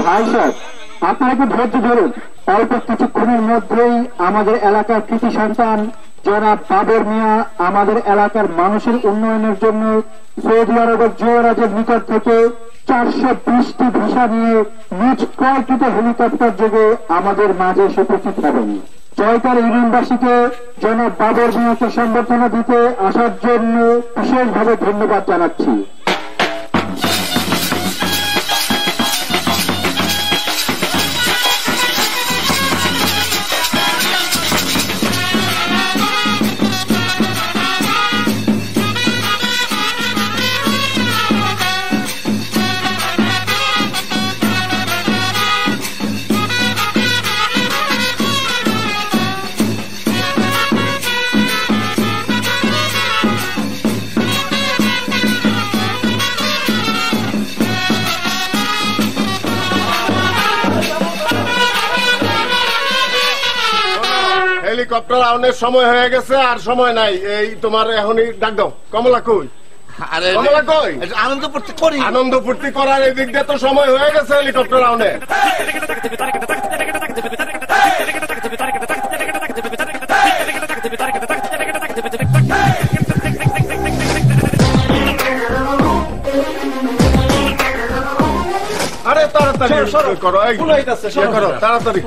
ভাই সাহেব, আপনারা একটু ধৈর্য ধরুন। অল্প কিছুক্ষণের মধ্যেই আমাদের এলাকার কৃতি সন্তান জনাব বাবর মিয়া আমাদের এলাকার মানুষের উন্নয়নের জন্য সৌদি আরবের যুবরাজের নিকট থেকে 420টি ভিসা নিয়ে নিজ ক্রয়কৃত হেলিকপ্টার যোগে আমাদের মাঝে এসে উপস্থিত হবেন। জয়কার ইউনিয়নবাসীকে জনাব বাবর মিয়াকে সম্বর্ধনা দিতে আসার জন্য বিশেষভাবে ধন্যবাদ জানাচ্ছি। হেলিকপ্টার আউনের সময় হয়ে গেছে, আর সময় নাই। এই তোমার এখনই ডাক দাও। কমলা কই? কমলা কই? আনন্দ ফুর্তি করি। আনন্দ ফুর্তি করার এই দিক দিয়ে তো সময় হয়ে গেছে হেলিকপ্টার আউনে। আরে তাড়াতাড়ি করো, করো তাড়াতাড়ি।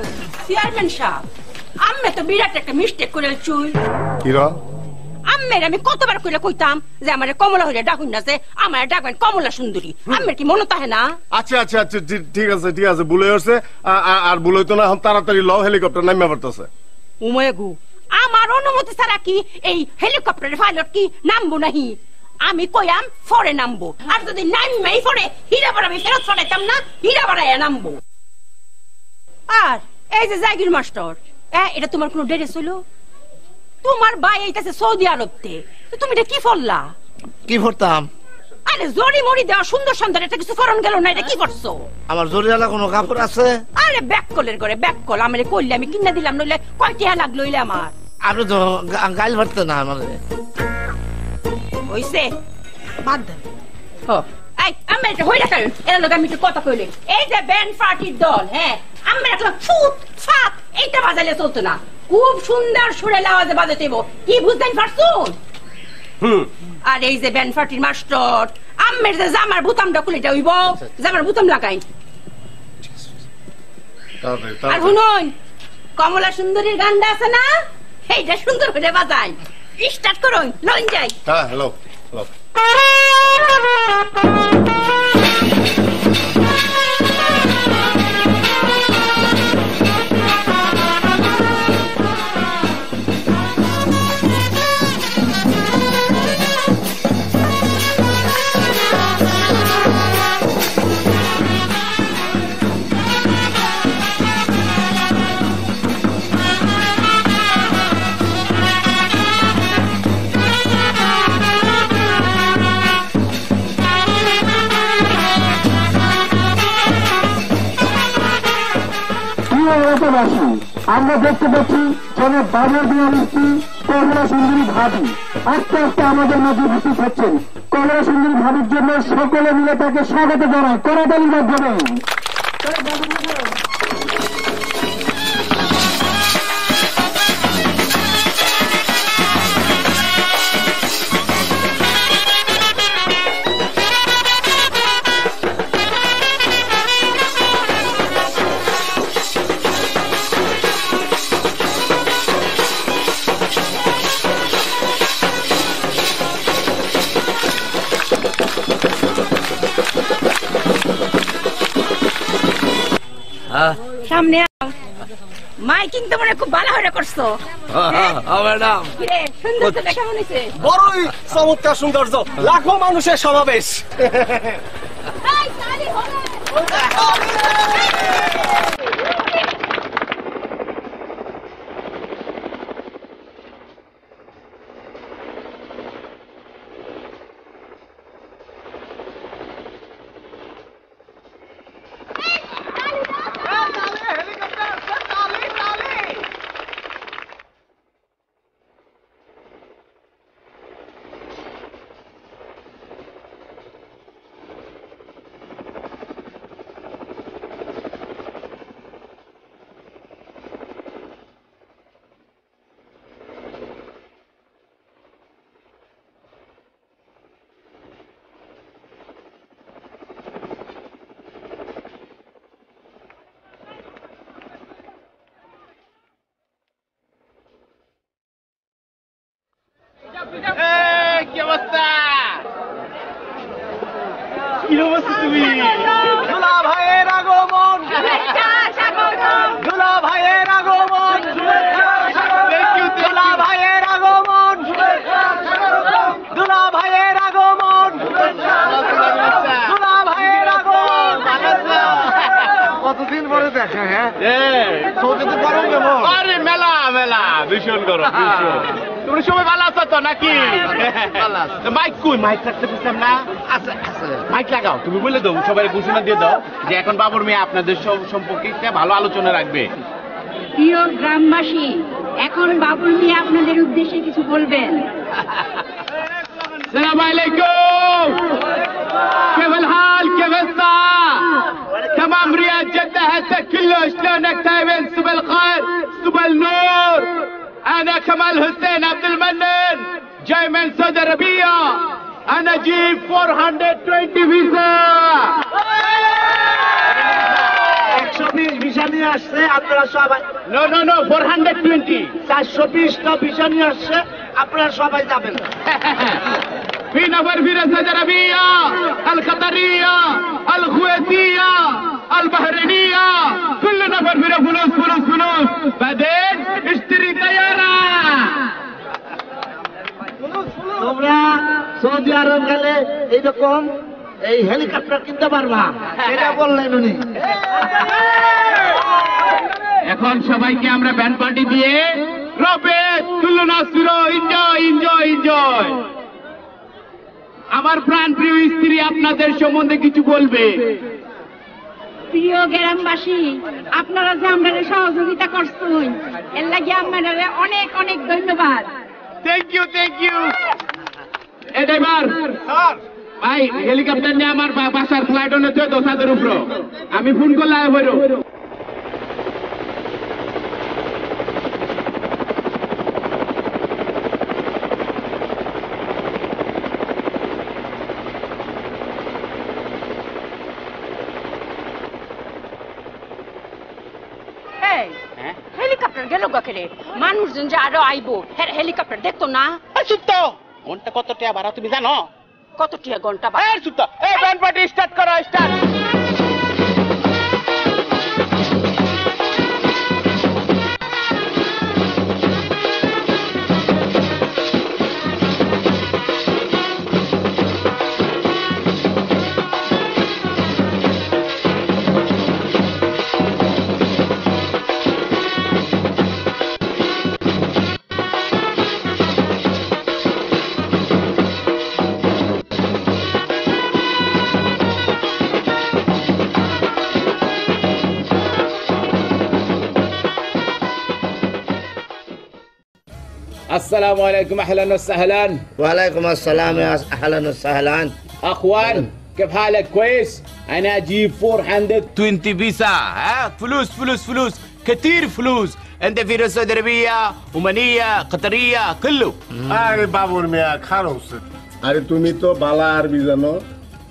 চেয়ারম্যান সাহেব, আমি তো বিরাট একটা মিস্টেক করে চুই। কি র? আমি কতবার কইলে কইতাম যে আমার কমলা হইলে ডাকুন না, যে আমার ডাকবেন কমলা সুন্দরী। আমার কি মনে তাহে না? আচ্ছা আচ্ছা আচ্ছা, ঠিক আছে ঠিক আছে, ভুলে হচ্ছে। আর ভুল হইতো না, এখন তাড়াতাড়ি লও, হেলিকপ্টার নামিয়ে পড়তেছে। উময়গু, আমার অনুমতি ছাড়া কি এই হেলিকপ্টারের পাইলট কি নামবো নাহি? আমি কইয়াম ফরে নামবো, আর যদি নামই ফরে হীরাপাড়া আমি ফেরত ফরাইতাম না, হীরাপাড়ায় নামবো। আর এই যে জাগির মাস্টার, এটা তোমার কোন ড্রেস হইলো? তোমার ভাই এইটাছে সৌদি আরবতে, তুমি এটা কি ফরলা? কি ফরতাম? আরে জরি মরি দেওয়া সুন্দর সুন্দর এটা কিছু ফরন গেল না, এটা কি করছো? আমার জরিওয়ালা কোনো কাপড় আছে? আরে ব্যাককলের করে ব্যাককল আমারে কইলে আমি কিনা দিলাম, নইলে কয়টি লাগলো হইলে আমার। আপনি তো গাইল ভরতে না আমারে। হইছে বাদ দেন। এই আমি এটা হইরা কারণ এর লগে আমি একটু কথা কইলে, এই যে ব্যান্ড পার্টির দল, হ্যাঁ আমরা একটা ফুট ফাট এইটা বাজাইলে চলতো না, খুব সুন্দর সুরে আওয়াজে বাজাতে হইব। কি বুঝতেন পারছুন? আর এই যে ব্যান্ড পার্টির মাস্টার, আম্মের যে জামার বুতামটা খুলিটা হইব, জামার বুতাম লাগাই। আর শুনুন, কমলা সুন্দরীর গানটা আছে না, এইটা সুন্দর করে বাজাই। স্টার্ট করুন, লইন যাই। হ্যাঁ, হ্যালো হ্যালো। আমরা দেখতে পাচ্ছি জনাব বাবর মিয়া মিস্ত্রি কমলা সুন্দরী ভাবি আস্তে আস্তে আমাদের মধ্যে উপস্থিত হচ্ছেন। কমলা সুন্দরী ভাবির জন্য সকলে মিলে তাকে স্বাগত জানাই করতালির মাধ্যমে। সামনে আও। মাইকিং তো মনে হয় খুব ভালো হয়ে করছো। ম্যাডাম কিরে, সুন্দর তো দেখা মনে হচ্ছে। বড়ই চমৎকার সৌন্দর্য, লাখো মানুষের সমাবেশ। এই, তালি হবে। কি অবস্থা? কি অবস্থা তুমি? দুলা ভাইয়ের আগমন, দুলা ভাইয়ের আগমন, দুলা ভাইয়ের আগমন, দুলা ভাইয়ের আগমন, দুলা ভাইয়ের আগমন। কতদিন পরে দেখা? হ্যাঁ, চোখে তো গরম কেমন? আরে মেলা মেলা ভীষণ গরম, ভীষণ। তোমরা সবাই ভালো আছো তো নাকি? মাইক কই? মাইক রাখতে বুঝলাম না। মাইক লাগাও, তুমি বলে দাও, সবাই ঘোষণা দিয়ে দাও যে এখন বাবুর মেয়ে আপনাদের সব সম্পর্কে একটা ভালো আলোচনা রাখবে। প্রিয় গ্রামবাসী, এখন বাবুল মিয়া আপনাদের উদ্দেশ্যে কিছু বলবেন। السلام عليكم، كيف الحال؟ كيف الصحة؟ تمام رياض جدة هسه كله شلونك طيبين؟ صبح الخير صبح النور. أنا كمال حسين عبد المنن جاي من سعودي عربية. أنا جيب 420 فيزا. 120 ভিসা নিয়ে আসছে, আপনারা সবাই। No no no 420. 420টা ভিসা নিয়ে আসছে, আপনারা সবাই যাবেন। في نفر في السعودية العربية، القطرية، الكويتية، البحرينية، كل نفر في فلوس فلوس فلوس. بعدين اشتري طيارة. তোমরা সৌদি আরব গেলে এইরকম এই হেলিকপ্টার কিনতে পারবা, এটা বললেন উনি। এখন সবাইকে আমরা ব্যান্ড পার্টি দিয়ে রবেট কুল্লু নাসিরো এনজয় এনজয় এনজয়। আমার প্রাণ প্রিয় স্ত্রী আপনাদের সম্বন্ধে কিছু বলবে। প্রিয় গ্রামবাসী, আপনারা যে আমাদের সহযোগিতা করছেন এর লাগি আপনাদের অনেক অনেক ধন্যবাদ। Thank you thank you. এবার ভাই হেলিকপ্টার নিয়ে আমার বাসার ফ্লাইট অনেক দোসাদের উপর আমি ফোন করলে হইল। হেলিকপ্টার গেল গেলে মানুষজন যে আরো আইবো, হেলিকপ্টার দেখতো না? সুত্ত ঘন্টা কত টাকা ভাড়া তুমি জানো? কত টিয়া ঘন্টা? সুত্ত এই ব্যান্ড পার্টি স্টার্ট করো, স্টার্ট। السلام عليكم، اهلا وسهلا. ওয়ালাইকুম আসসালাম, আহলান ওয়াসাহলান। اخوان كيف حالك؟ كويس؟ انا اجيب 420 فيزا. ها فلوس فلوس فلوس كثير فلوس. انت في السعوديه العربيه، اومانيه، قطريه، كله. আরে বাবুর মেয়া খারাপ। আরে তুমি তো বালা আরবি জানো,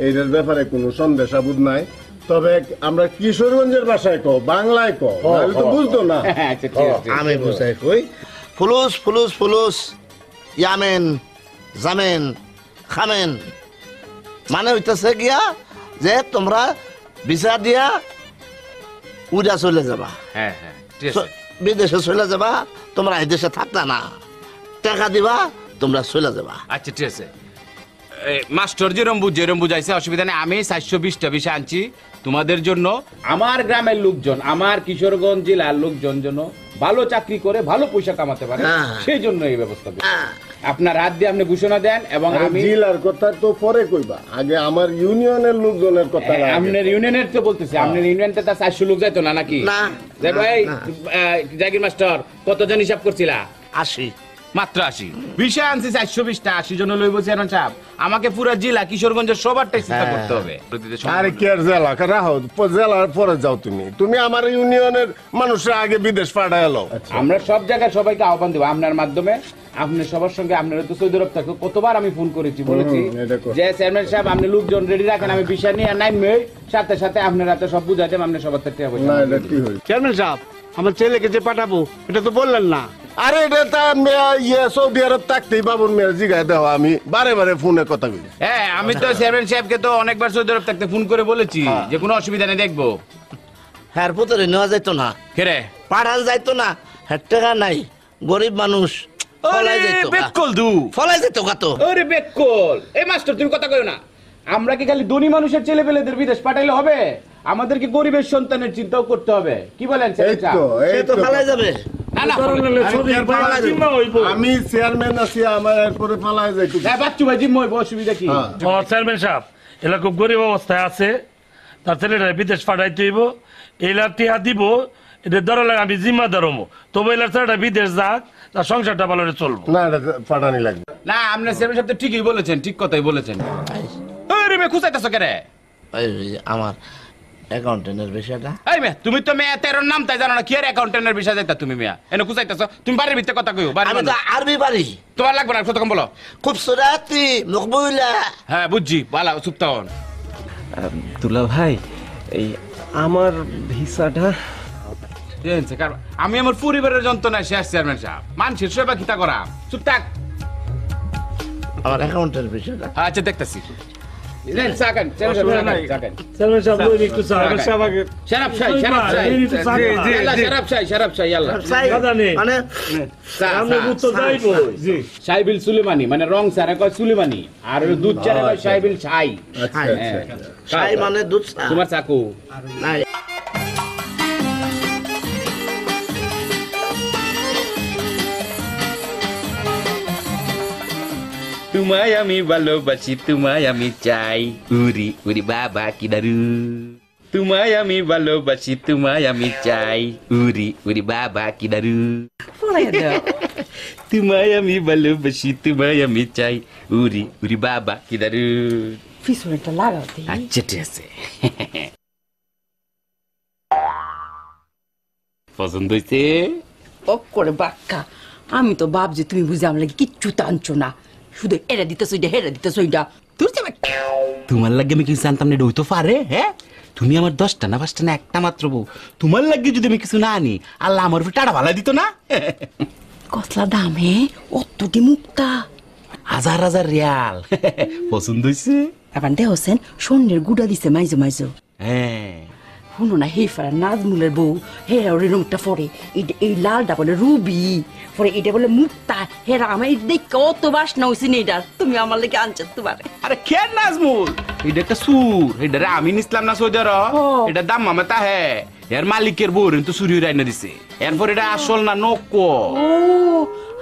এইটার ব্যাপারে কোনো সন্দেশাবোধ নাই। তবে আমরা কিশোরগঞ্জের ভাষায় কও, বাংলায় কও, তাহলে তো বুঝতো না। আচ্ছা ঠিক আছে, আমি বুঝাই কই, ফুলুস ফুলুস ফুলুস, ইয়ামেন জামেন খামেন, মানে হইতেছে গিয়া যে তোমরা বিচার দিয়া উড়া চলে যাবা, হ্যাঁ হ্যাঁ ঠিক আছে বিদেশে চলে যাবা, তোমরা এই দেশে থাকতা না, টাকা দিবা তোমরা চলে যাবা। আচ্ছা ঠিক আছে মাস্টার যেরম বুঝাইছে অসুবিধা নেই। আমি 420টা বিষয় আনছি তোমাদের জন্য। আমার গ্রামের লোকজন, আমার কিশোরগঞ্জ জেলার লোকজন যেন ভালো চাকরি করে ভালো পয়সা কামাতে পারে, সেই জন্য এই ব্যবস্থা করি। আপনার হাত দিয়ে আপনি ঘোষণা দেন এবং আমি জেলার কথা তো পরে কইবা, আগে আমার ইউনিয়নের লোকজনের কথা। আপনার ইউনিয়নের তো বলতেছি, আপনার ইউনিয়নটা তা 400 লোক যাইতো না নাকি? না ভাই জাকির মাস্টার কতজন হিসাব করছিলা? 80, মাত্র 80 বিষয় আনছি 420টা, 80 জন লইব চেয়ারম্যান সাহেব। আমাকে পুরো জেলা কিশোরগঞ্জের সবারটাই চিন্তা করতে হবে। আরে কে জেলা রাহো, জেলার পরে যাও তুমি আমার ইউনিয়নের মানুষরা আগে বিদেশ পাঠায় এলো। আমরা সব জায়গায় সবাইকে আহ্বান দেবো আপনার মাধ্যমে। আপনি সবার সঙ্গে, আপনারা তো সৌদি আরব থাকো, কতবার আমি ফোন করেছি, বলেছি যে চেয়ারম্যান সাহেব আপনি লোকজন রেডি রাখেন, আমি বিষয় নিয়ে নাইমে সাথে সাথে আপনারা তো সব বুঝাইতেন, আপনি সবার থেকে চেয়ারম্যান সাহেব আমার ছেলেকে যে পাঠাবো এটা তো বললেন না। আরে এটা তা সৌদি আরব থাকতেই বাবুর মেয়ের জিগায় দেওয়া, আমি বারে বারে ফোনে কথা বলি। হ্যাঁ আমি তো চেয়ারম্যান সাহেবকে তো অনেকবার সৌদি আরব থাকতে ফোন করে বলেছি যে কোনো অসুবিধা নেই, দেখবো। হ্যাঁ পুতরে নেওয়া যাইতো না, কেরে পাঠান যাইতো না, হ্যাঁ টাকা নাই, গরিব মানুষ ফলাই যাইতো, বেকল দু ফলাই যাইতো কত। ওরে বেকল, এই মাস্টার তুমি কথা কইও না। আমরা কি খালি ধনী মানুষের ছেলে পেলেদের বিদেশ পাঠাইলে হবে? আমাদের কি গরিবের সন্তানের চিন্তাও করতে হবে? কি বলেন সে তো ফলাই যাবে। না না আমি চেয়ারম্যান আছি, আমার এরপরে পালায় যাইতো। বাচ্চু ভাই জিম্ম হইব, অসুবিধা কি? চেয়ারম্যান সাহেব এলা খুব গরিব অবস্থায় আছে, তার ছেলেটা বিদেশ পাঠাইতে হইব, এলার টিয়া দিব, এটা ধরা লাগে আমি জিম্মা ধরমো, তবু এলার ছেলেটা বিদেশ যাক, তার সংসারটা ভালো চলবো না, এটা পাঠানি লাগবে না। আপনার চেয়ারম্যান সাহেব তো ঠিকই বলেছেন, ঠিক কথাই বলেছেন। আরে মে খুঁজাইতাছো কেরে? আমার অ্যাকাউন্টেন্টের বিষয়টা। এই মে তুমি তো মেয়ে 13 নাম তাই জানো না, কি আর অ্যাকাউন্টেন্টের বিষয় যাইতা তুমি মিয়া? এনে খুঁজাইতাছো, তুমি বাড়ির ভিতরে কথা কইও। আমি তো আরবি পারি। তোমার লাগবে না, কত কম বলো। খুব সুরাতি মকবুলা। হ্যাঁ বুঝছি, ভালো চুপ থাকুন। দুলা ভাই এই আমার ভিসাটা আমি আমার পরিবারের যন্ত্রণায় শেষ চেয়ারম্যান সাহেব, মানুষের সেবা কিতা করা। চুপ থাক। আমার অ্যাকাউন্টের বিষয়টা আচ্ছা দেখতেছি। সাইবিল সুলেমানি মানে রং সারা কয় সুলেমানি, আর দুধ চারা কয় সাইবিল ছাই। ছাই মানে দুধ। তোমার চাকু নাই। তোমায় আমি ভালোবাসি, তোমায় আমি চাই, উরি উরি বাবা কি দারু। তোমায় আমি ভালোবাসি, তোমায় আমি চাই, উরি উরি বাবা কি দারু। তোমায় আমি ভালোবাসি, তোমায় আমি চাই, উরি উরি বাবা কি দারু। পিছনেটা লাগাও। আচ্ছা ঠিক আছে। পছন্দ হয়েছে? করে বাক্কা, আমি তো ভাবছি তুমি বুঝে আমার লাগে কিচ্ছু টানছো না, শুধু এরা দিতেছো এটা হেরা দিতেছো এটা। তোমার লাগে আমি কিছু জানতাম না, ওই তো পারে। হ্যাঁ তুমি আমার 10টা না 5টা না একটা মাত্র বউ, তোমার লাগে যদি আমি কিছু না আনি আল্লাহ আমার উপর টাড়া ভালা দিত না। কতলা দাম? হে অতটি মুক্তা 1000 রিয়াল। পছন্দ হয়েছে? এবার দেখছেন স্বর্ণের গুড়া দিছে মাইজো মাইজো। হ্যাঁ শুনো না, হে ফারা নাজমুলের বউ, হেরা ওর রুমটা পরে এই লালটা বলে রুবি, পরে এটা বলে মুক্তা। হেরা আমার দেখ কত বাসনা হয়েছে এটার, তুমি আমার লেগে আনছো তোমার। আরে কে নাজমুল? এটা একটা সুর, এটা আমি নিসলাম না সৌদি আরব, এটা দাম মামা তা হ্যাঁ এর মালিকের বউ তো চুরি রাইনা দিছে, এরপর এটা আসল না নকল। ও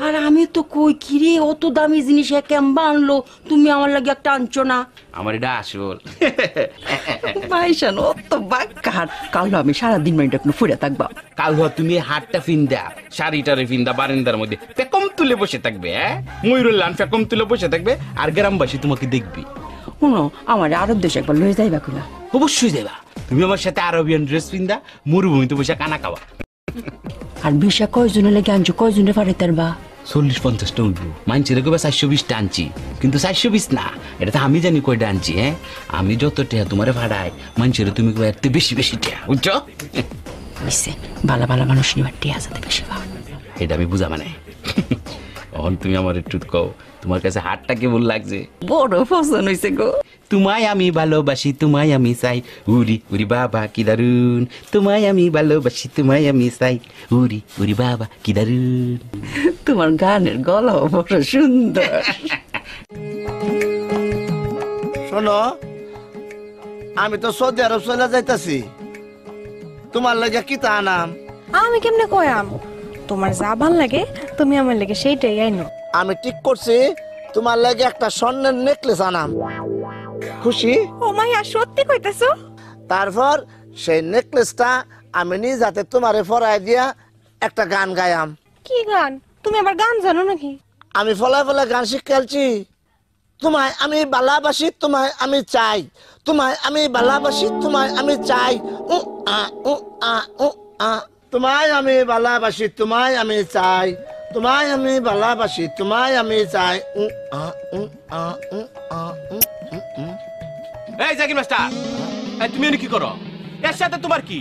আর আমি তো কই কিরে অত দামি জিনিস কেমবা আনলো, তুমি আমার লাগে একটা আনছো না? আমার এটা আসল। ভাইসান অত বাক্কার, কাল আমি সারাদিন মাইন্ড এখন ফুরে থাকবা। কাল ধর তুমি হাটটা ফিন্দা, শাড়িটারে ফিন্দা বারান্দার মধ্যে ফেকম তুলে বসে থাকবে। হ্যাঁ ময়ূরুল্লাহ ফেকম তুলে বসে থাকবে, আর গ্রামবাসী তোমাকে দেখবি। শুনো আমার আরব দেশে একবার লয়ে যাইবা কিনা? অবশ্যই যাইবা। তুমি আমার সাথে আরবিয়ান ড্রেস ফিন্দা মরুভূমিতে বসে কানা খাওয়া। আর বিষা কয়জনের লেগে আনছো, কয়জনে পারে তার বা? 40-50টা উঠবো, মানছি রেখে 420টা আনছি, কিন্তু 420 না, এটা তো আমি জানি কয়টা আনছি। হ্যাঁ আমি যত টেহা তোমারে ভাড়াই মানছি তুমি এত বেশি বেশি টেহা, বুঝছো? ভালো ভালো মানুষ নিবার টেহা যাতে বেশি। এটা আমি বুঝা মানে। এখন তুমি আমার একটু কও তোমার কাছে হাতটা কেমন লাগছে? বড় পছন্দ হয়েছে গো। তোমায় আমি ভালোবাসি, তোমায় আমি চাই, উরি উরি বাবা কি দারুন। তোমায় আমি ভালোবাসি, তোমায় আমি চাই, উরি উরি বাবা কি দারুন। তোমার গানের গলা বড় সুন্দর। শোনো, আমি তো সৌদি আরব চলে যাইতাছি, তোমার লাগে কি তা আনাম? আমি কেমনে কয়াম? তোমার যা ভাল লাগে তুমি আমার লাগে সেইটাই আইনো। আমি ঠিক করছি তোমার লাগে একটা স্বর্ণের নেকলেস আনাম। খুশি? ও মাইয়া সত্যি কইতাছো? তারপর সেই নেকলেসটা আমি নিজ হাতে তোমারে পরায় দিয়া একটা গান গায়াম। কি গান? তুমি আবার গান জানো নাকি? আমি ফলায় ফলায় গান শিখালছি। তোমায় আমি ভালোবাসি, তোমায় আমি চাই, তোমায় আমি ভালোবাসি, তোমায় আমি চাই, তোমায় আমি ভালোবাসি, তোমায় আমি চাই, তোমায় আমি ভালোবাসি, তোমায় আমি চাই। এই জাকির মাস্টার, তুমি কি করো? এর সাথে তোমার কি?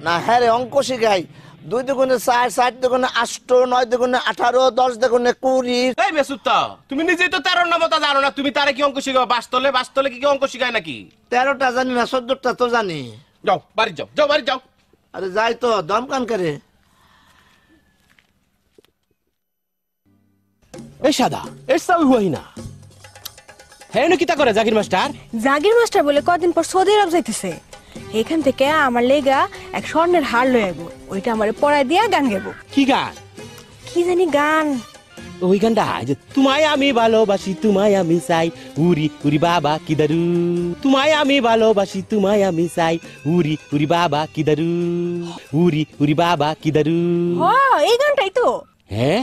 না হ্যাঁ রে, অঙ্ক শিখাই। 2 দুগুণে 4, 4 দুগুণে 8, 9 দুগুণে 18, 10 দুগুণে 20। এই মেসুত্তা, তুমি নিজেই তো 13 নম্বরটা জানো না, তুমি তারে কি অঙ্ক শিখাও? বাসতলে বাসতলে কি অঙ্ক শিখায় নাকি? 13টা জানি না, 14টা তো জানি। যাও বাড়ি যাও, যাও বাড়ি যাও। আরে যাই তো, দমকান করে। এই সাদা এসা হই না। হ্যাঁ কি তা করে জাকির মাস্টার? জাগির মাস্টার বলে কদিন পর সৌদি আরব যাইতেছে। এখান থেকে আমার লেগা এক স্বর্ণের হার লয়ে আইবো, ওইটা আমারে পরায় দিয়া গান গাইবো। কি গান? কি জানি গান। ওই গানটা যে তোমায় আমি ভালোবাসি, তোমায় আমি চাই, উরি উরি বাবা কি দারু। তোমায় আমি ভালোবাসি, তোমায় আমি চাই, উরি উরি বাবা কি দারু, উরি উরি বাবা কি দারু। হ্যাঁ এই গানটাই তো। হ্যাঁ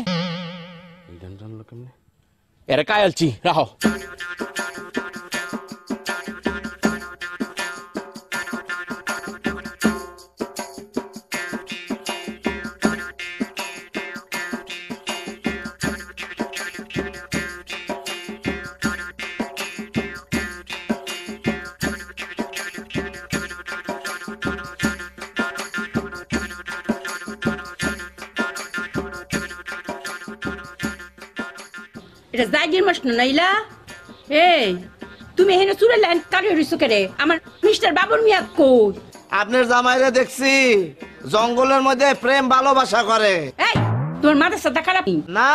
এই গান জানলো কেমনে? এরা কায়ালছি রাহো। এটা জাগির মাস না নাইলা? এই তুমি এখানে চুরে লাইন কারিয়ে রইছো কেরে? আমার মিস্টার বাবুর মিয়া কই? আপনার জামাইরে দেখছি জঙ্গলের মধ্যে প্রেম ভালোবাসা করে। এই তোমার মাথা সাথে খারাপ না,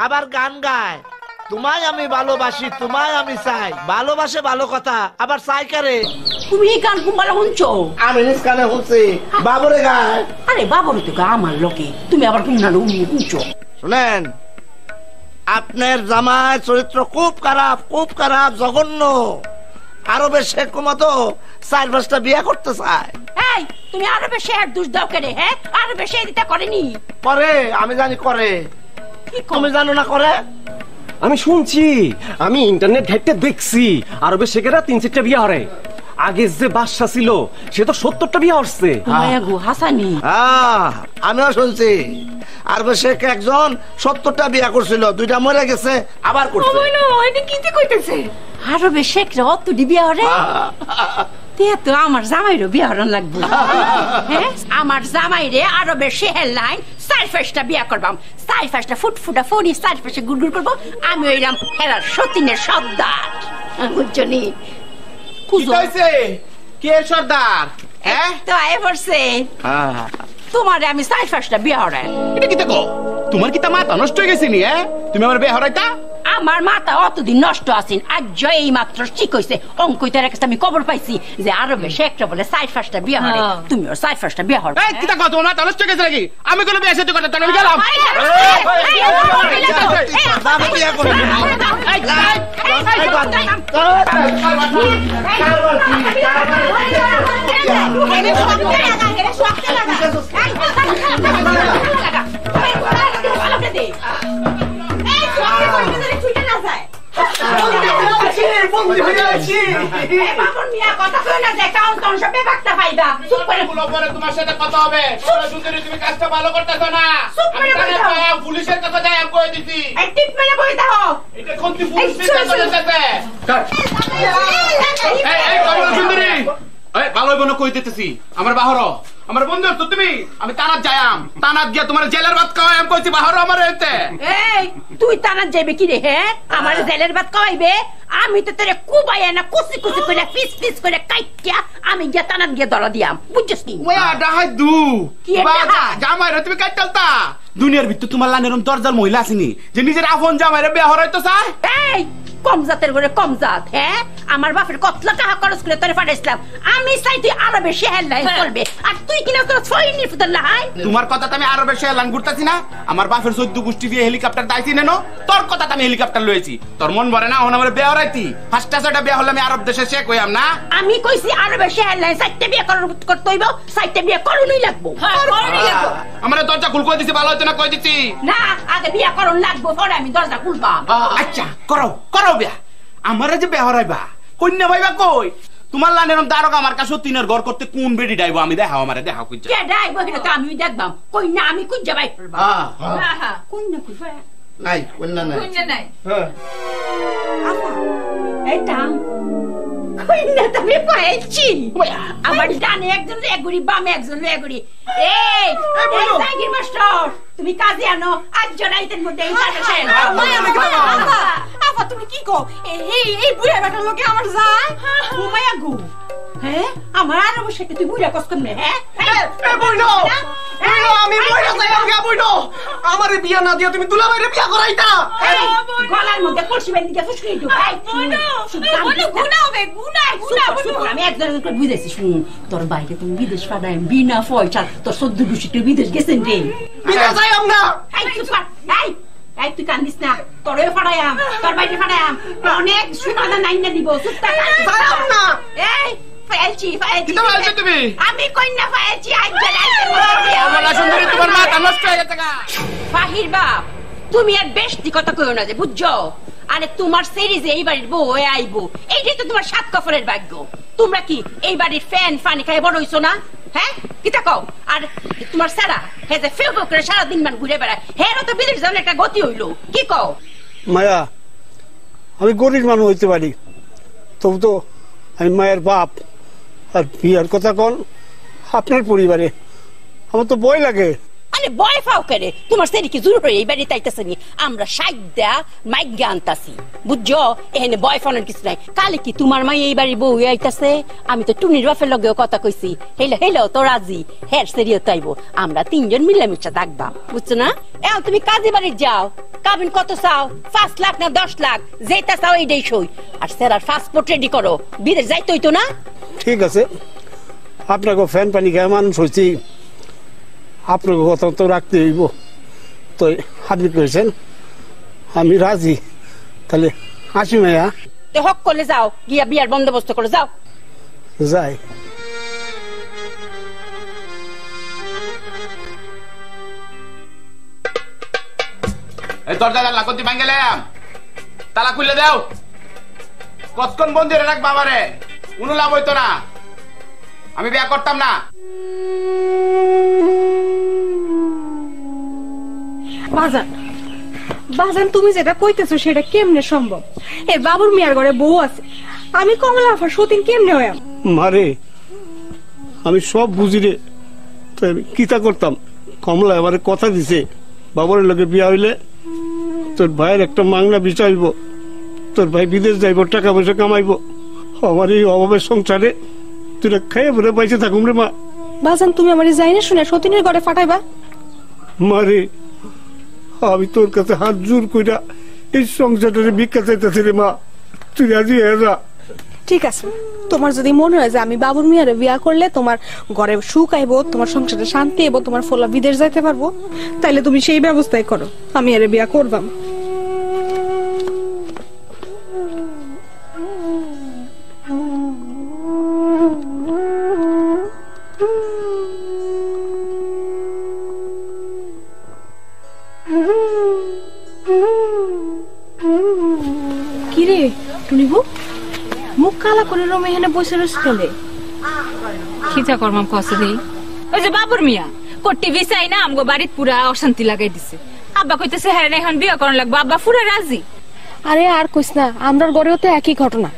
আবার গান গায়, তোমায় আমি ভালোবাসি, তোমায় আমি চাই। ভালোবাসে ভালো কথা, আবার চাই কারে? তুমি এই গান কুম্বালা শুনছো? আমি নিজ কানে শুনছি। বাবুরে গায়। আরে বাবুরে তো গা আমার লোকে, তুমি আবার কুম্বালা শুনছো? শুনেন, আপনার জামাই চরিত্র খুব খারাপ, খুব খারাপ, জঘন্য। আরবের শেখ মতো 4-5টা বিয়ে করতে চায়। এই তুমি আরবের শেখ দোষ দাও কেরে? হ্যাঁ আরবের শেখ দিতে করেনি? করে, আমি জানি করে। তুমি জানো না করে? আমি শুনছি, আমি ইন্টারনেট ঘাইতে দেখছি আরবের শেখেরা 3-4টা বিয়ে হরে। আগে যে বাদশা ছিল সে তো 70টা বিয়ে হচ্ছে। হাসানি আমিও শুনছি আরবের শেখ একজন 70টা বিয়ে করছিল, 2টা মরে গেছে, আবার করছে। আরবের শেখরা অত বিয়ে হরে? তো আমার জামাইরও বিয়ে হরণ লাগবে। হ্যাঁ আমার জামাইরে আরবের শেহের লাইন 4-5টা বিয়ে করবাম, 4-5টা ফুটফুটা ফোনি 4-5 গুড়গুড় করবো। আমি ওইরাম হেরার সতীনের সর্দার, বুঝছনি? কে সর্দার? হ্যাঁ তো আয় পড়ছে তোমারে আমি 4-5টা বিয়ে হরাই। এটা কি দেখো, তোমার কি তা মাথা নষ্ট হয়ে গেছে নি? তুমি আমার বিয়ে হরাইতা? আমার মাথা অতদিন নষ্ট আছেন, আজ এই মাত্র ঠিক হইছে। অঙ্কইতার কাছে আমি খবর পাইছি যে আরবে শেখরা বলে 4-5টা বিয়ে হরে, তুমিও 4-5টা বিয়ে হরবে। এই কি দেখো, তোমার মাথা নষ্ট হয়ে গেছে নাকি? আমি কোনো বিয়ে সাথে করতে আমি গেলাম। তোমার সাথে কথা হবে, তুমি কাজটা ভালো করতেছো না। পুলিশের কাছে যাই আমি কয়ে দিচ্ছি। এটা কোন পুলিশ ভালো হইব না কই দিতেছি। আমার বাহর আমার বন্ধু তো তুমি আমি তানাত যাইম তানাত গিয়া তোমার জেলের ভাত খাওয়াই আমি কইছি বাহার আমার এতে এই তুই তানাত যাইবে কি রে হ্যাঁ আমার জেলের ভাত খাওয়াইবে আমি তো তোরে কুবাইয়া না কুচি কুচি করে পিস পিস করে কাইটিয়া আমি গিয়া তানাত গিয়া দলা দিয়াম বুঝছস কি ওয়া ডাহাই দু কি এটা জামাই রে তুমি কাইতালতা দুনিয়ার ভিতর তোমার লানেরম দরজার মহিলা আসেনি যে নিজের আপন জামাইরে বিয়ে হরাইতো চায় এই কম জাতের ঘরে কম জাত হ্যাঁ আমার বাপের কতলা টাকা খরচ করে তোরে পাঠাইছিলাম আমি চাই তুই আরো বেশি হেল্লাই করবে আর তুই কিনা তোর ছয়নি ফুদল্লা হাই তোমার কথা আমি আরো বেশি হেলান ঘুরতাছি না আমার বাপের 14 গোষ্ঠী দিয়ে হেলিকপ্টার দাইছি নেনো তোর কথা আমি হেলিকপ্টার লইছি তোর মন ভরে না আমার বিয়ে হরাইতি ফার্স্টটা ছয়টা বিয়ে হলে আমি আরব দেশে শেখ হইয়াম না আমি কইছি আরো বেশি হেল্লাই চারটে বিয়ে করতে হইব চারটে বিয়ে করুনই লাগবো আমার দরজা খুল কই দিছি ভালো হইতো না কই দিছি না আগে বিয়ে করুন লাগবো পরে আমি দরজা খুলবাম আচ্ছা করো করো বিয়া আমার যে বিয়ে হরাইবা কন্যা ভাইবা কই তোমার লানেরম দারোগা আমার কাছে তিনের ঘর করতে কোন বেডি ডাইবো আমি দেখাও আমারে দেখাও কইছে কে ডাইবো এটা তো আমি দেখবাম কই না আমি কই যাবাই করবা হ্যাঁ হ্যাঁ কই না কই নাই কন্যা নাই কই নাই হ্যাঁ আপা এটা কই না তুমি পাইছি আমার ডানে একজন রেগুড়ি বামে একজন রেগুড়ি এই সাইকির মাস্টার তুমি কাজে আনো আজ জনাইতের মধ্যে এই কাজটা শেষ আপা তুমি কি কও এই বুড়া বেটার লগে আমার যায় ঘুমায়া গো হ্যাঁ আমার আর অবশ্য তুই বুড়া কষ্ট করবে হ্যাঁ এ বইনো বইনো আমি বইনো যাইলাম গা বইনো আমারে বিয়া না দিয়া তুমি দুলাভাইরে বিয়া করাইতা গলার মধ্যে কলসি বেঁধে দিয়ে ফুসকে দিও বইনো গুনা হবে গুনা আমি একজনকে বুঝাইছি শুন তোর বাইরে তুমি বিদেশ পাঠাই বিনা পয়সা তোর 14 গোষ্ঠী বিদেশ গেছেন রে বিদেশ যাইম না এই চুপ কর এই তুই কান্দিস না তোরে ফাড়াইয়াম তোর বাইরে ফাড়াইয়াম অনেক সুমাদা নাই না দিব চুপ থাক যাইম না এই ফাইলছি কিটা বলছো তুমি আমি কই না ফাইলছি আজ জ্বালাইতে বলা সুন্দরী তোমার মাথা নষ্ট হয়ে গেছে গা ফাহির বাপ তুমি আর বেশি কথা কইও না যে বুঝছো আরে তোমার সিরিজে এই বাড়ির বউ হয়ে আইবো এইটাই তো তোমার সাত কফরের ভাগ্য তোমরা কি এই বাড়ির ফ্যান ফানি খাই বড় হইছো না হ্যাঁ কিটা কও আর তোমার সারা হে যে ফেউ করে সারা দিন মান ঘুরে বেড়ায় হেরও তো বিদেশ যাওয়ার একটা গতি হইলো কি কও মায়া আমি গরিব মানুষ হইতে পারি তবু তো আমি মায়ের বাপ আর বিয়ার কথা কোন আপনার পরিবারে আমার তো ভয় লাগে আরে ভয় পাও করে তোমার সেরি কি জরুরি এই বাড়ি তাইতাছে নি আমরা সাইদা মাইক গানতাছি বুঝছো এখানে ভয় পাওয়ার কিছু নাই কালে কি তোমার মা এই বাড়ি বউ আইতাছে আমি তো টুনির বাপের লগেও কথা কইছি হেলো তো রাজি হের সেরিও তাইবো আমরা তিনজন মিলামিশা থাকবা বুঝছো না এখন তুমি কাজে বাড়ি যাও কাবিন কত চাও 5 লাখ না 10 লাখ যেটা চাও এইটাই সই আর স্যার পাসপোর্ট রেডি করো বিদেশ যাইতে হইতো না ঠিক আছে আপনাকে ফ্যান পানি খায় মানুষ হয়েছি আপনাকে কথা তো রাখতে হইব তো আপনি কইছেন আমি রাজি তাহলে আসি মায়া তো হক করলে যাও গিয়া বিয়ার বন্দোবস্ত করে যাও যাই এই দরজা জানলা কোনটি ভাঙগেলাম তালা খুলে দাও কতক্ষণ বন্ধ করে রাখ বাবারে কোনো লাভ হইতো না আমি বিয়া করতাম না বাজান বাজান তুমি যেটা কইতেছো সেটা কেমনে সম্ভব এ বাবুর মিয়ার ঘরে বউ আছে আমি কমলা আফা সতীন কেমনে হইয়াম মারে আমি সব বুঝি রে কিতা করতাম কমলা এবারে কথা দিছে বাবার লগে বিয়া হইলে তোর ভাইয়ের একটা মাংনা বিচাইব তোর ভাই বিদেশ যাইব টাকা পয়সা কামাইব আমার এই অভাবের সংসারে তুই খাইয়ে ভরে পয়সা থাকুম রে মা বাজান তুমি আমারে যাই না শুনে সতীনের ঘরে ফাটাইবা মারে আমি তোর কাছে হাত জোর কইরা এই সংসারটারে ভিক্ষা চাইতেছি রে মা তুই রাজি হয়ে যা ঠিক আছে তোমার যদি মনে হয় যে আমি বাবুর মিয়ারে বিয়া করলে তোমার ঘরে সুখ আইব তোমার সংসারে শান্তি আইব তোমার ফলা বিদেশ যাইতে পারবো তাইলে তুমি সেই ব্যবস্থাই করো আমি আরে বিয়া করবাম কিরে টুনিবু মুখ কালা করে রমে এখানে বসে রয়েছে ফেলে খিচা করমাম কষ্ট নেই ওই যে বাবুর মিয়া কোটি বিছাই না আমগো বাড়িতে পুরা অশান্তি লাগাই দিছে আব্বা কইতেছে হ্যাঁ এখন বিয়ে করার লাগবে আব্বা পুরা রাজি আরে আর কইস না আমরার ঘরেও তো একই ঘটনা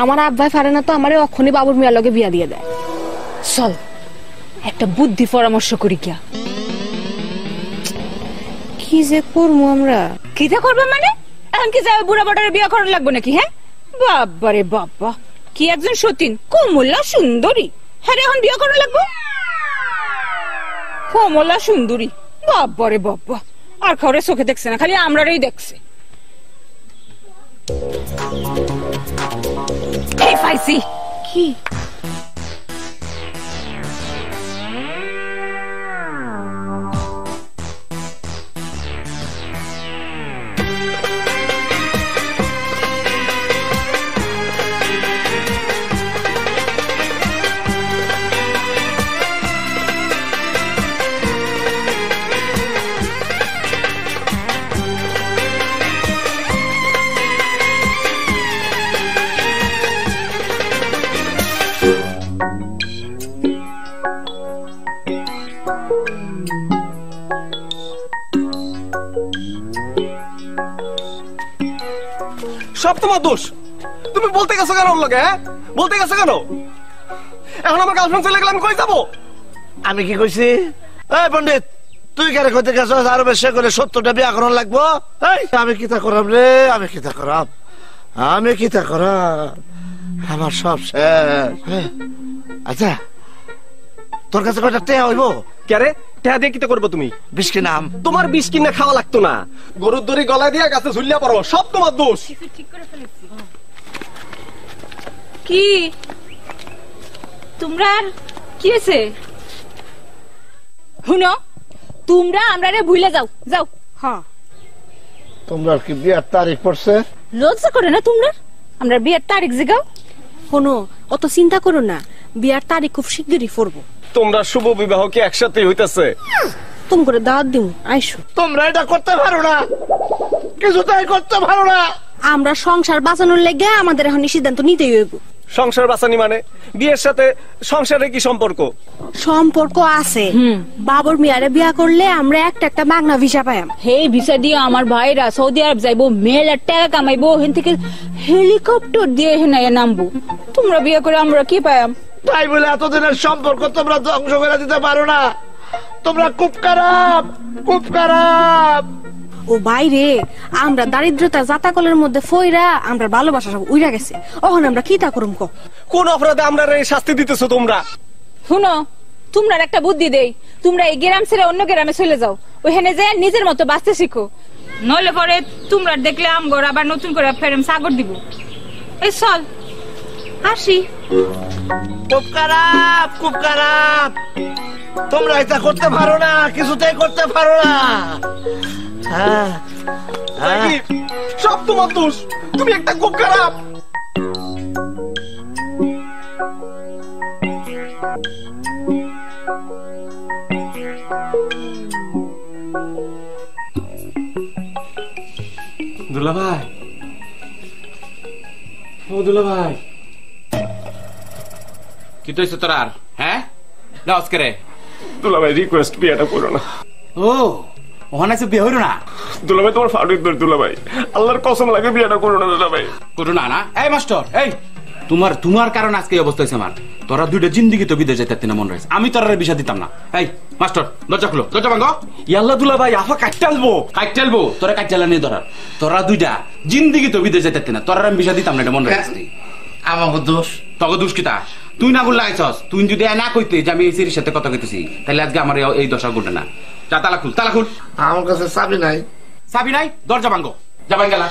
আমার আব্বাই পারে না তো আমারে অক্ষণি বাবুর মিয়ার লগে বিয়া দিয়ে দেয় চল একটা বুদ্ধি পরামর্শ করি কিয়া। কি যে করবো আমরা? কি যে করবে মানে? এখন কি যাবে বুড়া বাটারে বিয়া করার লাগবে নাকি? হ্যাঁ বাবারে বাবা, কি একজন সতীন, কমলা সুন্দরী, হ্যাঁ এখন বিয়া করার লাগবে? কমলা সুন্দরী, বাবারে বাবা, আর খাওয়ারে চোখে দেখছে না, খালি আমরারই দেখছে। এই পাইছি। কি? সব তোমার দোষ। তুমি বলতে গেছো কেন ওর লগে? হ্যাঁ বলতে গেছো কেন? এখন আমার গার্লফ্রেন্ড চলে গেলে আমি কই যাবো? আমি কি কইছি? এই পণ্ডিত, তুই কেন কইতে গেছস আরো বেশি করে 70টা বিয়া করার লাগবো? আমি কিতা করাম রে, আমি কিতা করাম, আমি কিতা করাম, আমার সব শেষ। আচ্ছা তোর কাছে কয়টা টেয়া হইব? কেরে টেয়া দিয়ে কিতা করবো তুমি? বিষ কিনাম। তোমার বিষ কিনে খাওয়া লাগতো না, গরুর দড়ি গলায় দিয়ে গাছে ঝুলিয়া পড়ো, সব তোমার দোষ। কি তোমরা কি হয়েছে? শুনো, তোমরা আমরা ভুলে যাও যাও। হ্যাঁ তোমরা কি বিয়ার তারিখ পড়ছে? লজ্জা করে না তোমরা? আমরা বিয়ার তারিখ জিগাও। শোনো, অত চিন্তা করো না, বিয়ার তারিখ খুব শিগগিরই পড়বো। তোমরা শুভ বিবাহ কি একসাথে হইতেছে? তুমি করে দাওয়াত দিও, আইসো। তোমরা এটা করতে পারো না, কিছুটাই করতে পারো না। আমরা সংসার বাঁচানোর লেগে আমাদের এখন সিদ্ধান্ত নিতেই হইব। সংসার বাঁচানি মানে? বিয়ের সাথে সংসারে কি সম্পর্ক? সম্পর্ক আছে। বাবর মিয়ারে বিয়া করলে আমরা একটা একটা মাগনা ভিসা পাইম। হে ভিসা দিয়ে আমার ভাইরা সৌদি আরব যাইবো, মেলা টাকা কামাইবো, হেন থেকে হেলিকপ্টার দিয়ে হেন নামবো। তোমরা বিয়ে করে আমরা কি পাইম? তাই বলে এতদিনের সম্পর্ক তোমরা ধ্বংস করে দিতে পারো না। তোমরা খুব খারাপ, খুব খারাপ। ও বাইরে আমরা দারিদ্রতা জাতাকলের মধ্যে ফইরা আমরা ভালোবাসা সব উইরা গেছে। ওখানে আমরা কি তা করুম? কোন অপরাধে আমরা এই শাস্তি দিতেছো তোমরা? শুনো, তোমরা একটা বুদ্ধি দেই, তোমরা এই গ্রাম ছেড়ে অন্য গ্রামে চলে যাও, ওখানে যে নিজের মতো বাঁচতে শিখো। নইলে পরে তোমরা দেখলে আমগর আবার নতুন করে ফেরেম সাগর দিব। এই চল আসি। খুব খারাপ, খুব খারাপ। তোমরা এটা করতে পারো না, কিছুতেই করতে পারো না। সব তোমার দোষ, তুমি একটা খুব খারাপ। দুলা ভাই, ও দুলা ভাই, কি তৈছে তোর আর? হ্যাঁ নাচ করে দুলা ভাই রিকোয়েস্ট, বিয়েটা করো না। ও ওখানে বিয়ে হইল না? দুলা ভাই তোমার ফাড়ুক দর, দুলা ভাই আল্লাহর কসম লাগে বিয়েটা করো না দুলা ভাই। করো না না? এই মাস্টার, এই তোমার কারণে আজকে এই অবস্থা হয়েছে আমার। তোরা দুইটা জিন্দিগি তো বিদেশ যাইতে না মন রয়েছে, আমি তোরা বিষা দিতাম না। এই মাস্টার দরজা খুলো, দরজা ভাঙো। ইয়াল্লা দুলা ভাই, আফা কাটটালবো তোরা কাটটালা নিয়ে ধরার। তোরা দুইটা জিন্দিগি তো বিদেশ যাইতে না, তোরা আমি বিষা দিতাম না, এটা মন রয়েছে। আমাকে দোষ? তোকে দোষ কিতা? তুই না গুল লাগাইছস। তুই যদি না কইতে যে আমি এই সিরির সাথে কথা কইতেছি, তাহলে আজকে আমার এই দশা ঘটে না। যা তালা খুল, তালা খুল। আমার কাছে চাবি নাই। চাবি নাই? দরজা ভাঙ্গো, যা ভাঙ্গালা।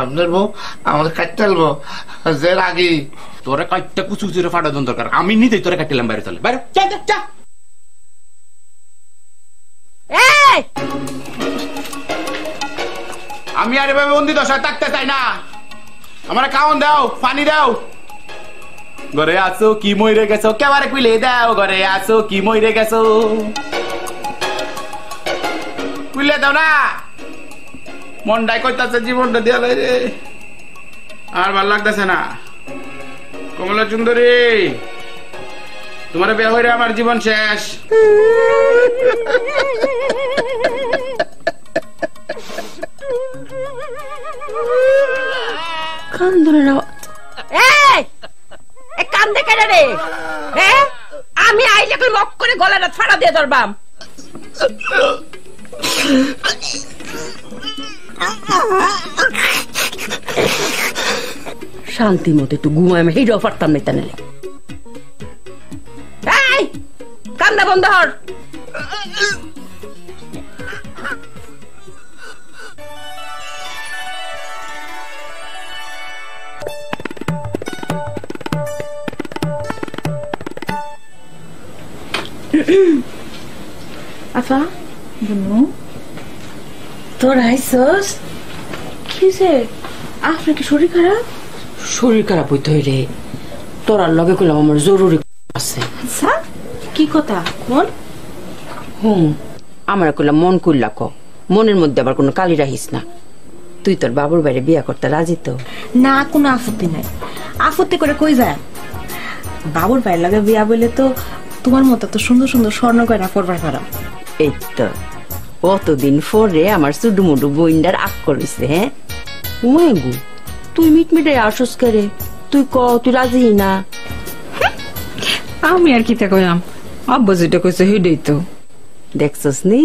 আপনার বউ আমাদের কাটতে আলবো যে রাগি। তোরে কাটতে কুচু কুচুরে ফাটা দন দরকার, আমি নিজেই তোরে কাটলাম। বাইরে চলে, বাইরে যা যা। আমি আর এভাবে বন্দি দশায় থাকতে চাই না। আমার খাওয়ান দাও, পানি দাও। ঘরে আসো কি মইরে গেছো, কেবারে কইলে দাও। ঘরে আসো কি মইরে গেছো, কইলে দাও না। মনটাই কইতাছে জীবনটা দিয়া রে, আর ভাল লাগতেছে না। কমলা সুন্দরী, তোমার বিয়ে হইরে আমার জীবন শেষ। কান্দরে না। কান্দে কেন রে? আমি আইলে কই মক করে গলাটা ফাড়া দিয়ে ধরবাম। শান্তি মতো একটু ঘুমায় আমি হিরো পারতাম না তাহলে। এই কান্না বন্ধ কর। আফা বুনু তোর আইসস কিসে? আপনার কি শরীর খারাপ? শরীর খারাপ হইতে হইলে তোরার লগে কইলাম আমার জরুরি আছে। আচ্ছা কি কথা কোন? আমার কইলাম মন কইলা ক, মনের মধ্যে আবার কোনো কালি রাখিস না। তুই তোর বাবুর বাইরে বিয়া করতে রাজি তো? না কোনো আপত্তি নাই। আপত্তি করে কই যায়? বাবুর বাইরে লাগে বিয়া বলে তো তোমার মতো তো সুন্দর সুন্দর স্বর্ণ গয়না পরবার পারাম। এই তো কতদিন পরে আমার সুডুমুডু বইন্ডার আক করিস। হ্যাঁ উমাগু তুই মিটমিটে আসস করে, তুই ক তুই রাজি না? আমি আর কিতা কইলাম, আব্বা যেটা কইছে হেডেই তো। দেখছস নি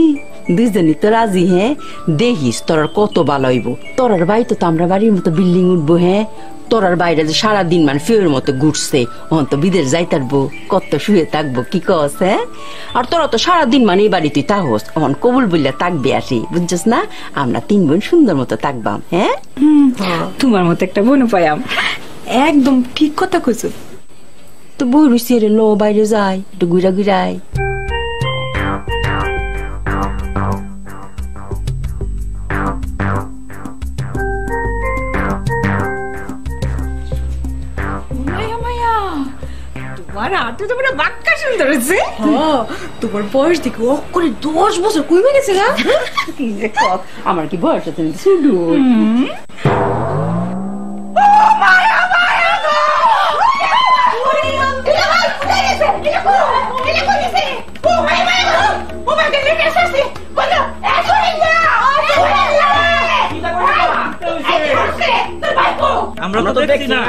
দুইজনই তো রাজি। হ্যাঁ দেখিস তোর কত ভালো হইব। তোরার বাড়িতে তো আমরা বাড়ির মতো বিল্ডিং উঠবো। হ্যাঁ তোরার বাইরে যে সারাদিন মানে ফের মতো ঘুরছে, অন তো বিদেশ যাইতারবো, কত শুয়ে থাকবো কি কস? হ্যাঁ আর তোরা তো সারাদিন মানে এই বাড়ি তুই তাহস, অন কবুল বললে থাকবে আসি, বুঝছস না? আমরা 3 বোন সুন্দর মতো থাকবাম। হ্যাঁ তোমার মতো একটা বোন পাইয়াম। একদম ঠিক কথা কইছো। তো বই রুসি রে লো বাইরে যাই একটু ঘুরা ঘুরাই। তোমার বয়স দেখে করে 10 বছর কমে গেছে না? আমার কি বয়স আছে শুধু? আমরা তো দেখছি না।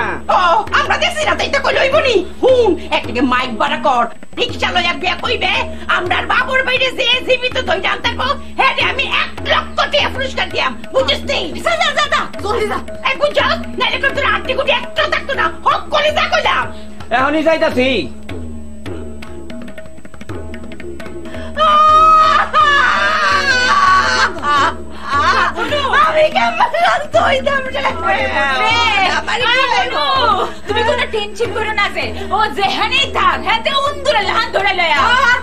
আমরা দেখছি না তাই তো কই লইবনি। হুন একদিকে মাইক বাড়া কর, রিকশা লইয়া বিয়া কইবে, আমরার বাবুর বাইরে যে জীবিত ধইরা আনতারবো, হেডে আমি 1 লক্ষ টাকা পুরস্কার দিয়াম, বুঝছিস নি? যা যা যা জলদি যা। এই বুঝছ নাইলে কত আন্টি গুটি একটা থাকতো না, হক করে যা কইলাম। এখনই যাইতাছি। আমি কেমন তৈদাম রে। তুমি কোনো টেনশন করো না যে ও যেখানেই থাক হাতে উন্দুরে হাত ধরে লয়া।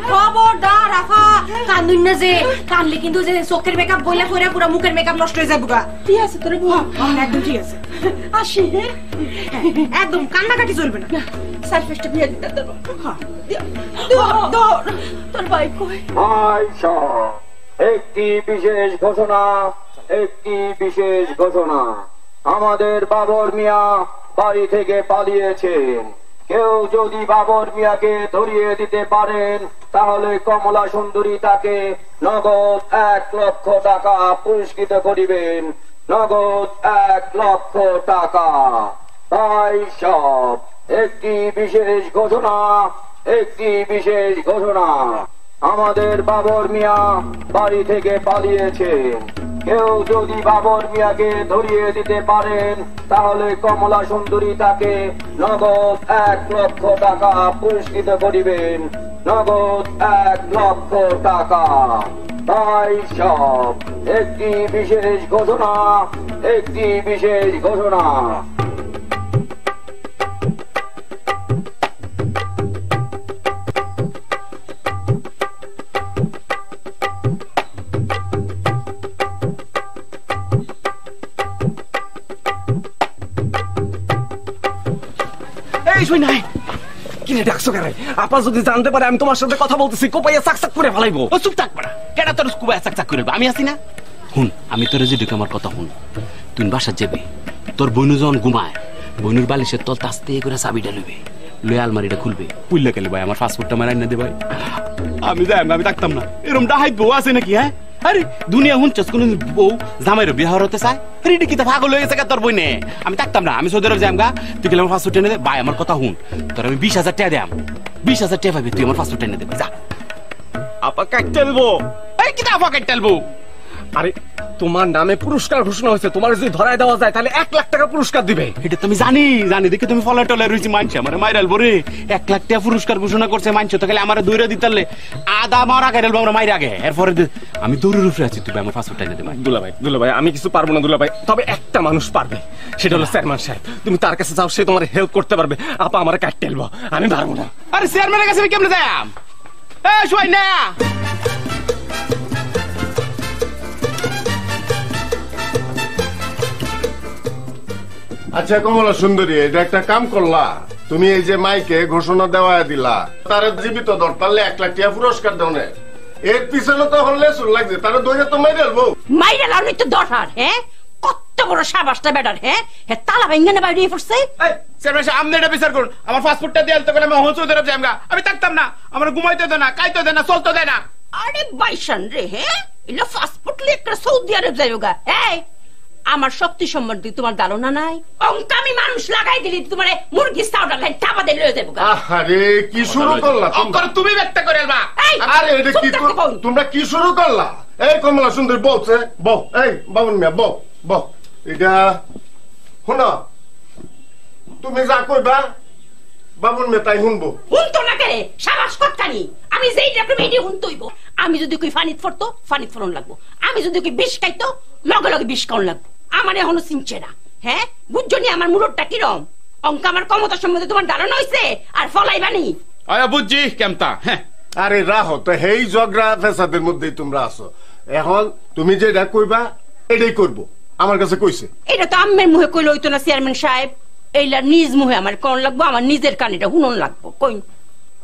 খবরদার আফা কান্দুন না যে, কানলে কিন্তু যে চোখের মেকআপ বইলা কইরা পুরো মুখের মেকআপ নষ্ট হয়ে যাবে। ঠিক আছে তোরে একদম ঠিক আছে। আসি একদম কান্নাকাটি চলবে না। সারফেসটা বিয়ে দিতে দেবো। তোর ভাই কই? একটি বিশেষ ঘোষণা, একটি বিশেষ ঘোষণা। আমাদের বাবর মিয়া বাড়ি থেকে পালিয়েছেন। কেউ যদি বাবর মিয়াকে ধরিয়ে দিতে পারেন তাহলে কমলা সুন্দরী তাকে নগদ 1 লক্ষ টাকা পুরস্কৃত করিবেন। নগদ 1 লক্ষ টাকা। তাই সব একটি বিশেষ ঘোষণা, একটি বিশেষ ঘোষণা। আমাদের বাবর মিয়া বাড়ি থেকে পালিয়েছেন। কেউ যদি বাবর মিয়াকে ধরিয়ে দিতে পারেন তাহলে কমলা সুন্দরী তাকে নগদ 1 লক্ষ টাকা পুরস্কৃত করিবেন। নগদ 1 লক্ষ টাকা। তাই সব একটি বিশেষ ঘোষণা, একটি বিশেষ ঘোষণা। কিনে ডাকছো কেন? আপা যদি জানতে পারে আমি তোমার সাথে কথা বলতেছি, কোপাইয়া চাকচাক করে ফেলাইবো। ও চুপ থাক না, কেডা তোর কুবাই চাকচাক করে আমি আছি না? হুন আমি তোর যে আমার কথা হুন, তুই বাসা যাবে, তোর বইনু যখন ঘুমায় বইনুর বালিশের তল আস্তে করে চাবিটা লইবে, লয়ে আলমারিটা খুলবে, পুইলে গেলে ভাই আমার পাসপোর্টটা মারাই না দে ভাই। আমি যাই আমি থাকতাম না। এরকম ডাহাই বউ আছে নাকি? হ্যাঁ আরে দুনিয়া হুনছস কোন বউ জামাইরও বিয়ে হতে চায়? রেডি কি তা পাগল হয়ে গেছে তোর বই নে? আমি থাকতাম না, আমি সৌদি আরব যাইম গা, তুই গেলে আমার পাসপোর্ট এনে দে ভাই। আমার কথা হুন, তোর আমি 20,000 টাকা দিয়াম, 20,000 টাকা পাবি, তুই আমার পাসপোর্ট এনে দেবে, যা। আপা কাটতেলবো। এই কি আপা কাটতেলবো? আরে তোমার নামে পুরস্কার ঘোষণা হয়েছে, তোমার যদি ধরায় দেওয়া যায় তাহলে 1 লাখ টাকা পুরস্কার দিবে। এটা তুমি জানি দেখে তুমি ফলার টলার রয়েছি, মানছে আমার মাইরাল বরে 1 লাখ টাকা পুরস্কার ঘোষণা করছে, মানছো তো খালি আমার দৌড়ে দিতালে আদা মারা গাইরাল আমরা মাইরা আগে, এরপরে আমি দৌড়ের উপরে আছি, তুই আমার পাসপোর্ট এনে দেবে। দুলা ভাই আমি কিছু পারবো না দুলা ভাই, তবে একটা মানুষ পারবে, সেটা হলো চেয়ারম্যান সাহেব। তুমি তার কাছে যাও, সে তোমার হেল্প করতে পারবে। আপা আমার কাটতেলবো, আমি পারবো না। আরে চেয়ারম্যানের কাছে আমি কেমনে যাইম? শুয়াই না আচ্ছা কমলা সুন্দরী, এটা একটা কাম করলা তুমি, এই যে মাইকে ঘোষণা দেওয়া দিলা তার জীবিত দর পারলে 1 লাখ টাকা পুরস্কার দেওয়া, এর পিছনে তো হলে শুন লাগছে তারা দইরা তো মাইরে আলবো। মাইরে আলবো তো দরকার, হ্যাঁ? কত বড় সাবাসটা বেটার, হ্যাঁ? তালা ভেঙে না বাইরে পড়ছে। চেয়ারম্যান সাহেব আপনি এটা বিচার করুন, আমার পাসপোর্টটা দিয়ে আনতে আমি হোঁচু ধরে যাইমগা, আমি থাকতাম না, আমার ঘুমাইতে দেয় না, খাইতে দেয় না, চলতে দেয় না। আরে বাইশান রে, হ্যাঁ? এলো পাসপোর্ট লিয়ে একটা সৌদি আরব যাইবগা। এই আমার শক্তি সম্বন্ধে তোমার ধারণা নাই? অঙ্কামি মানুষ লাগাই দিলি তোমার মুরগি সাউডার লাই টাবা দিয়ে লয়ে যাবো। আরে কি শুরু করলা তুমি ব্যক্ত করে আলবা। আরে এটা কি তোমরা কি শুরু করলা? এই কমলা সুন্দরী বলছে বউ, এই বাবুল মিয়া বউ বউ, এটা শোনো তুমি যা কইবা বাবুল মিয়া তাই শুনবো। শুনতো না কে সাবাস কতখানি, আমি যেই ডাক্তার মেডি শুনতইব। আমি যদি কই ফানিত ফরতো ফানিত ফরন লাগবো, আমি যদি কই বিষ খাইতো লগে লগে বিষ খাওয়ান লাগবো। আমার এখনো চিনছে না, হ্যাঁ? বুঝছো নি আমার মুরটটা কিরম? অঙ্ক আমার ক্ষমতা সম্বন্ধে তোমার ধারণা হইছে আর ফলাইবানি? আয়া বুঝছি কেমতা। হ্যাঁ আরে রাহো তো, এই ঝগড়া ফেসাদের মধ্যেই তোমরা আছো। এখন তুমি যেটা কইবা এটাই করবো, আমার কাছে কইছে। এটা তো আম্মের মুখে কইলে হইতো না চেয়ারম্যান সাহেব, এইলা নিজ মুখে আমার কোন লাগবো, আমার নিজের কানেটা হুনন লাগবো। কই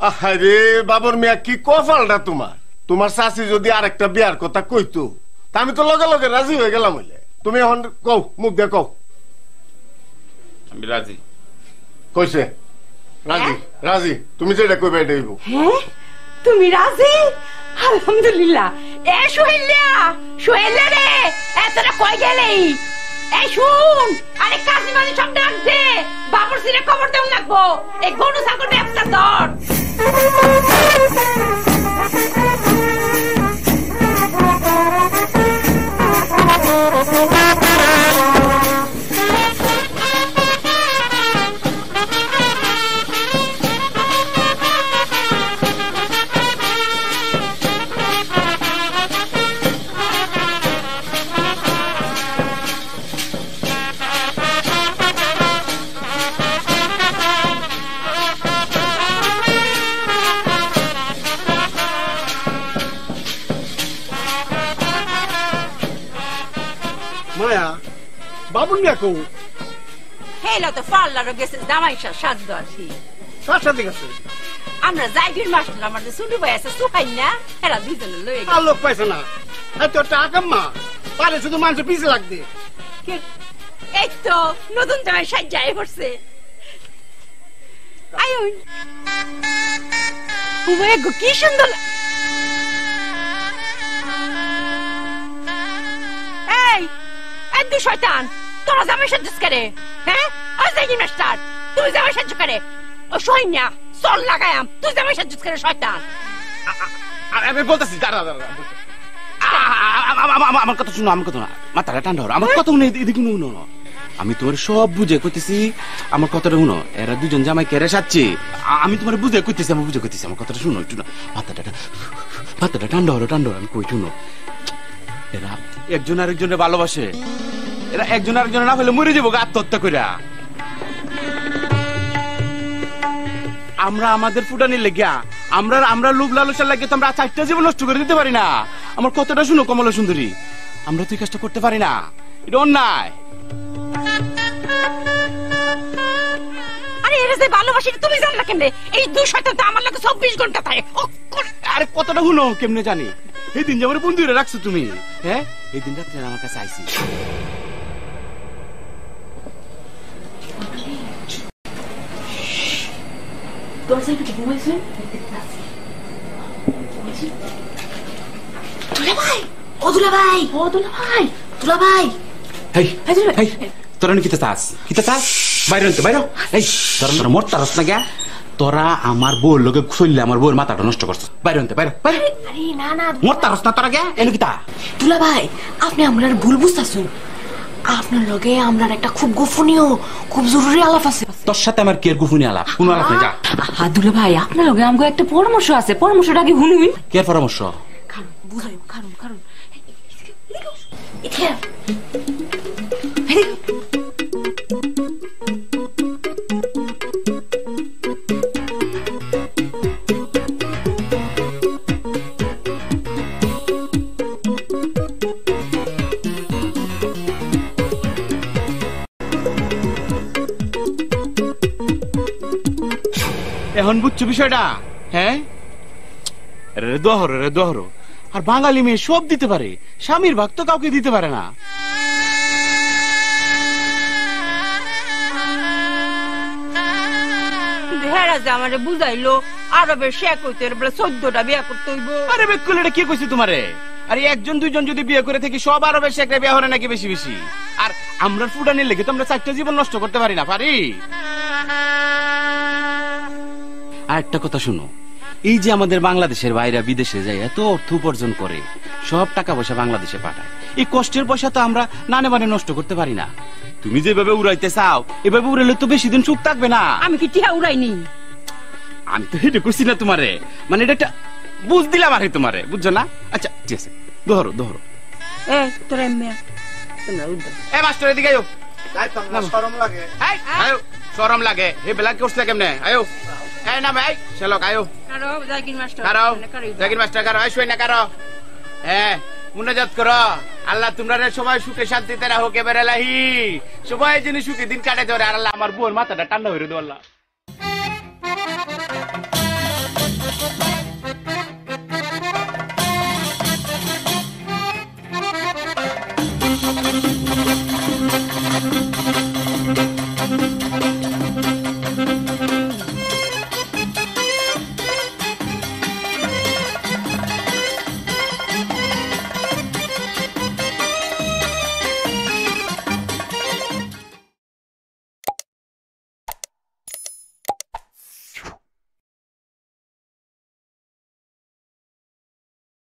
আরে বাবর মিয়া কি কপালটা তোমার, তোমার চাচি যদি আরেকটা বিয়ার কথা কইতো তা আমি তো লগে লগে রাজি হয়ে গেলাম। হইলে তুমি এখন কও, মুখ দিয়ে কও। আমি রাজি। কইছে রাজি? রাজি তুমি যেটা কইবে এটাই হইব। হ্যাঁ তুমি রাজি? আলহামদুলিল্লাহ। এ সোহেলিয়া, সোহেলিয়া রে, এতটা কই গেলেই? এই শুন, আরে কাজী মাঝি সব ডাক দে, বাবুর সিরে খবর দেন লাগবো, এই গরু ছাগল ব্যবসা ধর। মায়া বাবুল মিয়া কো? হেলো তো পার্লারে গেছে জামাইশা সাজদো আছি। কার সাথে গেছে? আমরা জাইগির মাস্টার আমাদের সুলু ভাই আছে সুখাই না, এরা দুইজনে লয়ে গেছে। আর লোক পাইছে না, এত টাকা মা পারে শুধু মানুষের পিছে লাগবে। এই তো নতুন জামাই সাজ্জায় পড়ছে। আয়ুন ওয়ে গো কি সুন্দর। এই এত শয়তান, তোরা জামাই সাজ্জাস করে? হ্যাঁ ওই জাইগির মাস্টার তুই জামাই সাজ্জ করে? ও সৈন্যা চল লাগায়াম, তুই জামাই সাজ্জাস করে শয়তান। আমি বলতেছি দাঁড়া দাঁড়া, আমার কথা শুনো, আমার কথা না, মাথাটা ঠান্ডা হলো, আমার কথা শুনে এদিকে শুনো। আমি তোমার সব বুঝে কইতেছি, আমার কথাটা শুনো। এরা দুজন জামাই কেড়ে সাচ্ছে, আমি তোমার বুঝে কইতেছি, আমার বুঝে কইতেছি, আমার কথাটা শুনো একটু না। মাথাটা ঠান্ডা হলো, ঠান্ডা হলো, আমি কই শুনো। এরা একজন আরেকজনের ভালোবাসে, এরা একজন আরেকজনের না হলে মরে যাবো আত্মহত্যা কইরা। আমরা আমাদের ফুটানির লেগিয়া আমরা লোভ লালসার লাগিয়ে তো আমরা 4টা জীবন নষ্ট করে দিতে পারি না। আমার কথাটা শুনো কমলা সুন্দরী, আমরা তুই কাজটা করতে পারি না, এটা অন্যায়। আরে এর যে ভালোবাসি তুমি জানলা কেমনে? এই দুই শয়তান তো আমার লাগে 24 ঘন্টা থাকে। আরে কথাটা শুনো, কেমনে জানি? এই দিন যে আমার বন্ধুরে রাখছো তুমি, হ্যাঁ এই দিন রাত্রে আমার কাছে আইসি। তোরা কিতা চাস? কিতা চাস? বাইরে বাইরে, এই তোরা মরতারস না গা? তোরা আমার বউর লোকে চললে আমার বউর মাথাটা নষ্ট করছিস। বাইরে আনতে বাইরে বাইরে। আরে না না মোর তারস না তোরা গে এনে কিতা দুলা ভাই আপনি আমরার ভুল বুঝতাছুন। আপনার লগে আমরার একটা খুব গোপনীয় খুব জরুরি আলাপ আছে। তোর সাথে আমার কি গোপনী আলাপ? কোন আলাপ না যা। হ্যাঁ দুলা ভাই আপনার লগে আমগো একটা পরামর্শ আছে, পরামর্শটা কি শুনুন? কি পরামর্শ? বুঝাই কারণ এখন বুঝছো বিষয়টা? হ্যাঁ রে দোহরো আর বাঙালি মেয়ে সব দিতে পারে, স্বামীর ভাগ তো কাউকে দিতে পারে না। আমারে বুঝাইলো আরবের শেখ হইতে বলে 14টা বিয়া করতে হইব। আরে বেকুল এটা কি কইছি তোমারে? আরে একজন দুইজন যদি বিয়ে করে থাকি সব আরবের শেখরা বিয়ে হরে নাকি বেশি বেশি? আর আমরা ফুডানির লেগে তো আমরা 4টা জীবন নষ্ট করতে পারি না, পারি? আর একটা কথা শুনো, এই যে আমাদের বাংলাদেশের বাইরে বিদেশে যায় এত অর্থ উপার্জন করে, সব টাকা পয়সা বাংলাদেশে পাঠায়, এই কষ্টের পয়সা তো আমরা নানে মানে নষ্ট করতে পারি না। তুমি যেভাবে উড়াইতে চাও এভাবে উড়াইলে তো বেশি দিন সুখ থাকবে না। আমি কি টিহা উড়াইনি? আমি তো হেঁটে করছি না তোমারে, মানে এটা একটা বুঝ দিলাম আর তোমারে, বুঝছো না? আচ্ছা ঠিক আছে, দোহরো তোর এ মাস্টার এদিকে আয়ো। শরম লাগে, আয়ো শরম লাগে, এই বেলা করছে কেমনে? আয়ো এই না ভাই চলো আয়ো কারো জাকির মাস্টার কারো আইসো না কারো। হ্যাঁ মুনাজাত করো, আল্লাহ তোমরা সবাই সুখে শান্তিতে রাখো, কেবারে লাহি সবাই যেন সুখে দিন কাটে ধরে, আর আল্লাহ আমার বউর মাথাটা ঠান্ডা হয়ে দেবো আল্লাহ।